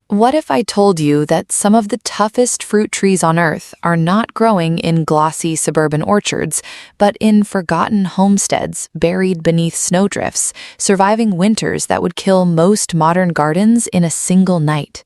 What if I told you that some of the toughest fruit trees on Earth are not growing in glossy suburban orchards, but in forgotten homesteads buried beneath snowdrifts, surviving winters that would kill most modern gardens in a single night?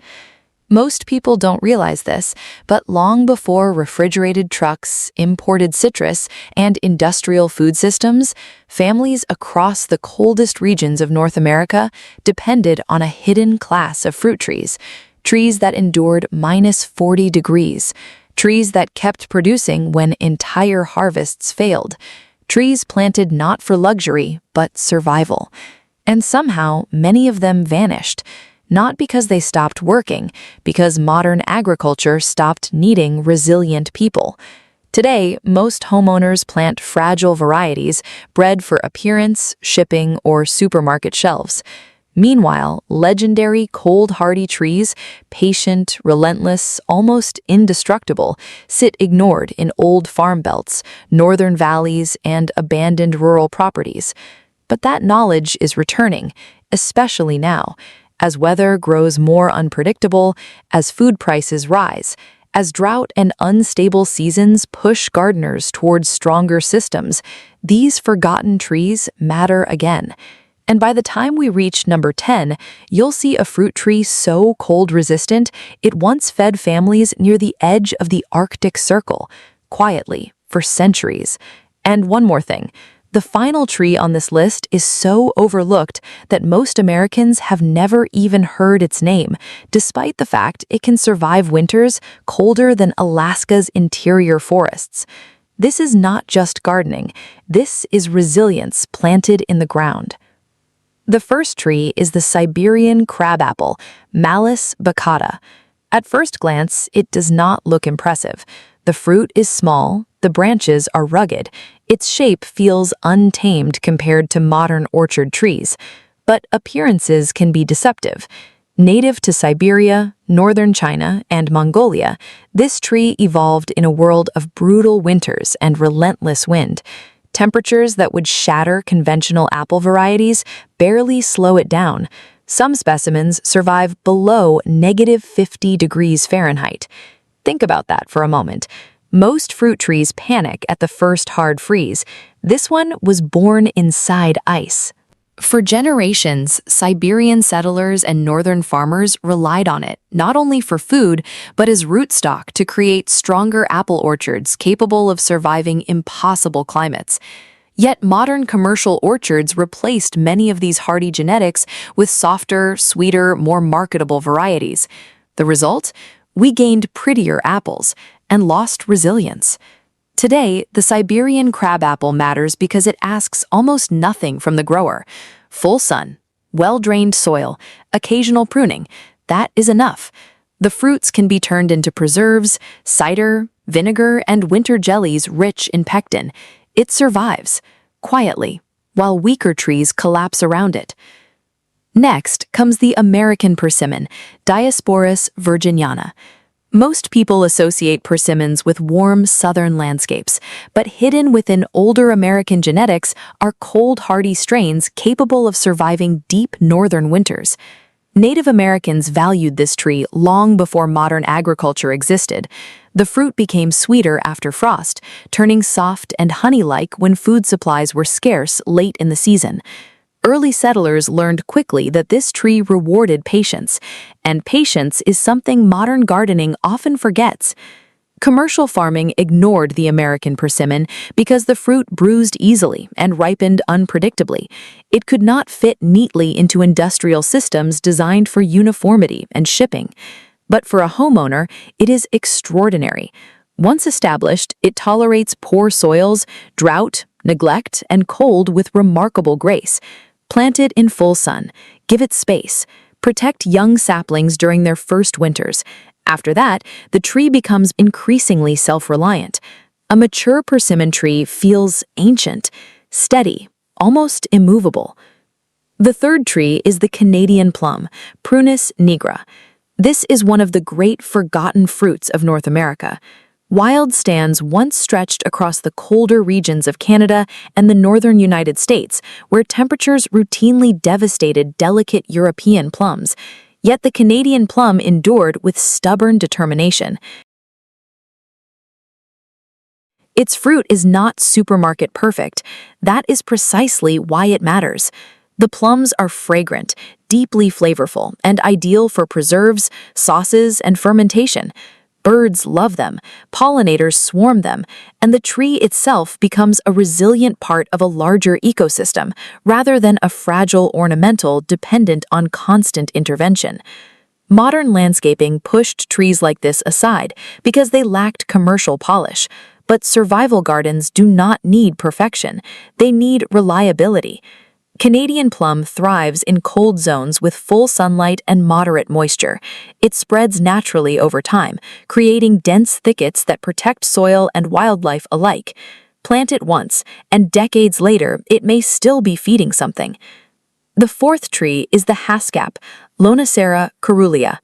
Most people don't realize this, but long before refrigerated trucks, imported citrus, and industrial food systems, families across the coldest regions of North America depended on a hidden class of fruit trees, trees that endured -40 degrees, trees that kept producing when entire harvests failed, trees planted not for luxury, but survival. And somehow, many of them vanished. Not because they stopped working, because modern agriculture stopped needing resilient people. Today, most homeowners plant fragile varieties bred for appearance, shipping, or supermarket shelves. Meanwhile, legendary cold-hardy trees, patient, relentless, almost indestructible, sit ignored in old farm belts, northern valleys, and abandoned rural properties. But that knowledge is returning, especially now, as weather grows more unpredictable, as food prices rise, as drought and unstable seasons push gardeners towards stronger systems. These forgotten trees matter again. And by the time we reach number 10, you'll see a fruit tree so cold-resistant it once fed families near the edge of the Arctic Circle, quietly, for centuries. And one more thing. The final tree on this list is so overlooked that most Americans have never even heard its name, despite the fact it can survive winters colder than Alaska's interior forests. This is not just gardening. This is resilience planted in the ground. The first tree is the Siberian crabapple, Malus baccata. At first glance, it does not look impressive. The fruit is small, the branches are rugged, its shape feels untamed compared to modern orchard trees. But appearances can be deceptive. Native to Siberia, northern China, and Mongolia, this tree evolved in a world of brutal winters and relentless wind. Temperatures that would shatter conventional apple varieties barely slow it down. Some specimens survive below -50 degrees Fahrenheit. Think about that for a moment. Most fruit trees panic at the first hard freeze. This one was born inside ice. For generations, Siberian settlers and northern farmers relied on it, not only for food, but as rootstock to create stronger apple orchards capable of surviving impossible climates. Yet modern commercial orchards replaced many of these hardy genetics with softer, sweeter, more marketable varieties. The result? We gained prettier apples and lost resilience. Today, the Siberian crabapple matters because it asks almost nothing from the grower. Full sun, well-drained soil, occasional pruning, that is enough. The fruits can be turned into preserves, cider, vinegar, and winter jellies rich in pectin. It survives, quietly, while weaker trees collapse around it. Next comes the American persimmon, Diosporus virginiana. Most people associate persimmons with warm southern landscapes, but hidden within older American genetics are cold, hardy strains capable of surviving deep northern winters. Native Americans valued this tree long before modern agriculture existed. The fruit became sweeter after frost, turning soft and honey-like when food supplies were scarce late in the season. Early settlers learned quickly that this tree rewarded patience, and patience is something modern gardening often forgets. Commercial farming ignored the American persimmon because the fruit bruised easily and ripened unpredictably. It could not fit neatly into industrial systems designed for uniformity and shipping. But for a homeowner, it is extraordinary. Once established, it tolerates poor soils, drought, neglect, and cold with remarkable grace. Plant it in full sun, give it space, protect young saplings during their first winters. After that, the tree becomes increasingly self-reliant. A mature persimmon tree feels ancient, steady, almost immovable. The third tree is the Canadian plum, Prunus nigra. This is one of the great forgotten fruits of North America. Wild stands once stretched across the colder regions of Canada and the northern United States, where temperatures routinely devastated delicate European plums. Yet the Canadian plum endured with stubborn determination. Its fruit is not supermarket perfect. That is precisely why it matters. The plums are fragrant, deeply flavorful, and ideal for preserves, sauces, and fermentation. Birds love them, pollinators swarm them, and the tree itself becomes a resilient part of a larger ecosystem, rather than a fragile ornamental dependent on constant intervention. Modern landscaping pushed trees like this aside because they lacked commercial polish. But survival gardens do not need perfection. They need reliability. Canadian plum thrives in cold zones with full sunlight and moderate moisture. It spreads naturally over time, creating dense thickets that protect soil and wildlife alike. Plant it once, and decades later, it may still be feeding something. The fourth tree is the haskap, Lonicera caerulea,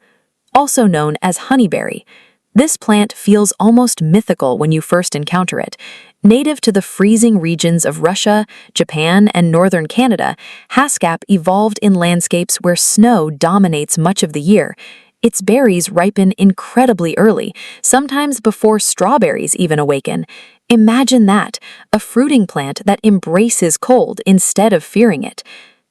also known as honeyberry. This plant feels almost mythical when you first encounter it. Native to the freezing regions of Russia, Japan, and northern Canada, haskap evolved in landscapes where snow dominates much of the year. Its berries ripen incredibly early, sometimes before strawberries even awaken. Imagine that, a fruiting plant that embraces cold instead of fearing it.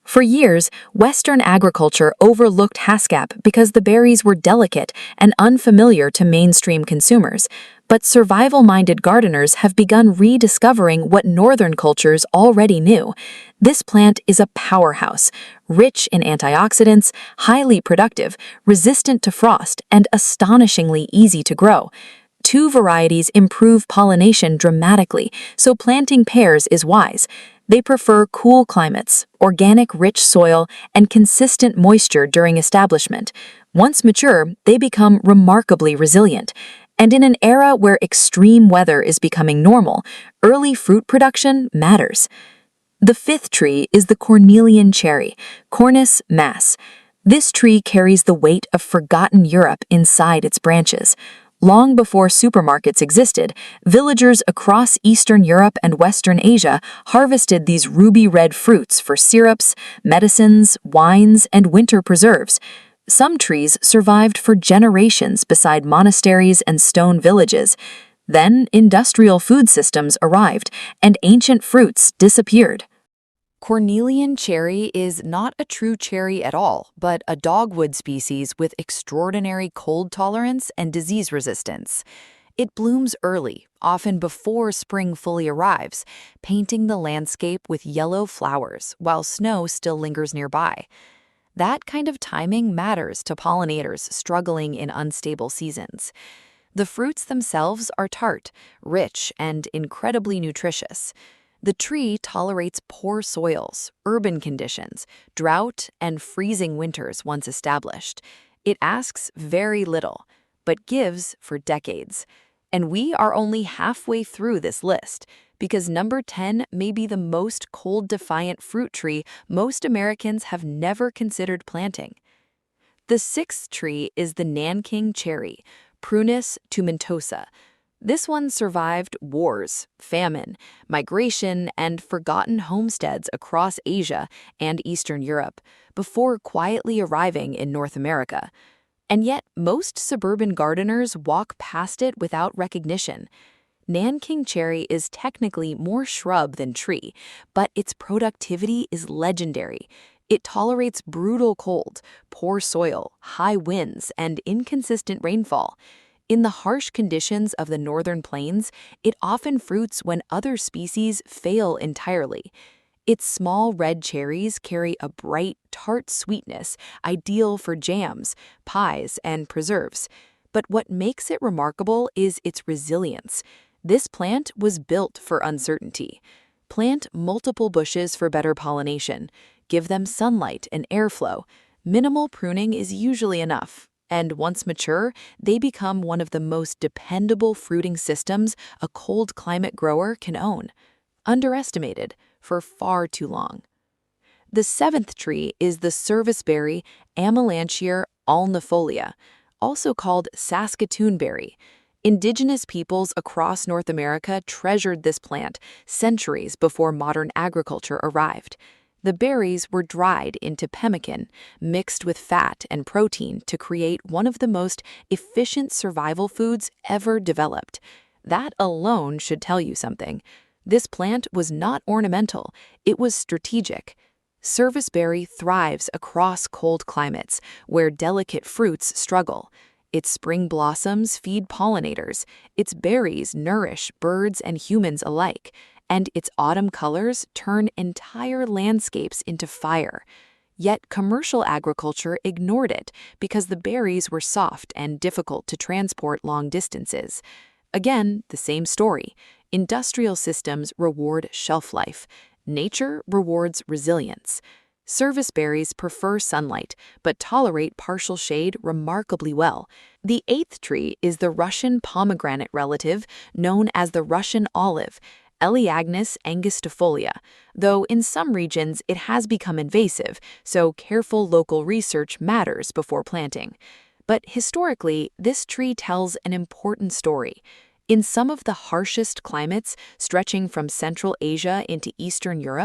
For years, Western agriculture overlooked haskap because the berries were delicate and unfamiliar to mainstream consumers. But survival-minded gardeners have begun rediscovering what Northern cultures already knew. This plant is a powerhouse, rich in antioxidants, highly productive, resistant to frost, and astonishingly easy to grow. Two varieties improve pollination dramatically, so planting pairs is wise. They prefer cool climates, organic rich soil, and consistent moisture during establishment. Once mature, they become remarkably resilient. And in an era where extreme weather is becoming normal, early fruit production matters. The fifth tree is the cornelian cherry, Cornus mass. This tree carries the weight of forgotten Europe inside its branches. Long before supermarkets existed, villagers across Eastern Europe and Western Asia harvested these ruby-red fruits for syrups, medicines, wines, and winter preserves. Some trees survived for generations beside monasteries and stone villages. Then industrial food systems arrived, and ancient fruits disappeared. Cornelian cherry is not a true cherry at all, but a dogwood species with extraordinary cold tolerance and disease resistance. It blooms early, often before spring fully arrives, painting the landscape with yellow flowers while snow still lingers nearby. That kind of timing matters to pollinators struggling in unstable seasons. The fruits themselves are tart, rich, and incredibly nutritious. The tree tolerates poor soils, urban conditions, drought, and freezing winters once established. It asks very little, but gives for decades. And we are only halfway through this list, because number 10 may be the most cold-defiant fruit tree most Americans have never considered planting. The sixth tree is the Nanking cherry, Prunus tomentosa. This one survived wars, famine, migration, and forgotten homesteads across Asia and Eastern Europe before quietly arriving in North America. And yet, most suburban gardeners walk past it without recognition. Nanking cherry is technically more shrub than tree, but its productivity is legendary. It tolerates brutal cold, poor soil, high winds, and inconsistent rainfall. In the harsh conditions of the northern plains, it often fruits when other species fail entirely. Its small red cherries carry a bright, tart sweetness ideal for jams, pies, and preserves. But what makes it remarkable is its resilience. This plant was built for uncertainty. Plant multiple bushes for better pollination. Give them sunlight and airflow. Minimal pruning is usually enough. And once mature, they become one of the most dependable fruiting systems a cold climate grower can own. Underestimated for far too long. The seventh tree is the serviceberry Amelanchier alnifolia, also called Saskatoon berry. Indigenous peoples across North America treasured this plant centuries before modern agriculture arrived. The berries were dried into pemmican, mixed with fat and protein to create one of the most efficient survival foods ever developed. That alone should tell you something. This plant was not ornamental, it was strategic. Serviceberry thrives across cold climates, where delicate fruits struggle. Its spring blossoms feed pollinators, its berries nourish birds and humans alike, and its autumn colors turn entire landscapes into fire. Yet commercial agriculture ignored it because the berries were soft and difficult to transport long distances. Again, the same story. Industrial systems reward shelf life. Nature rewards resilience. Serviceberries prefer sunlight, but tolerate partial shade remarkably well. The eighth tree is the Russian pomegranate relative known as the Russian olive, Elaeagnus angustifolia, though in some regions it has become invasive, so careful local research matters before planting. But historically, this tree tells an important story. In some of the harshest climates, stretching from Central Asia into Eastern Europe,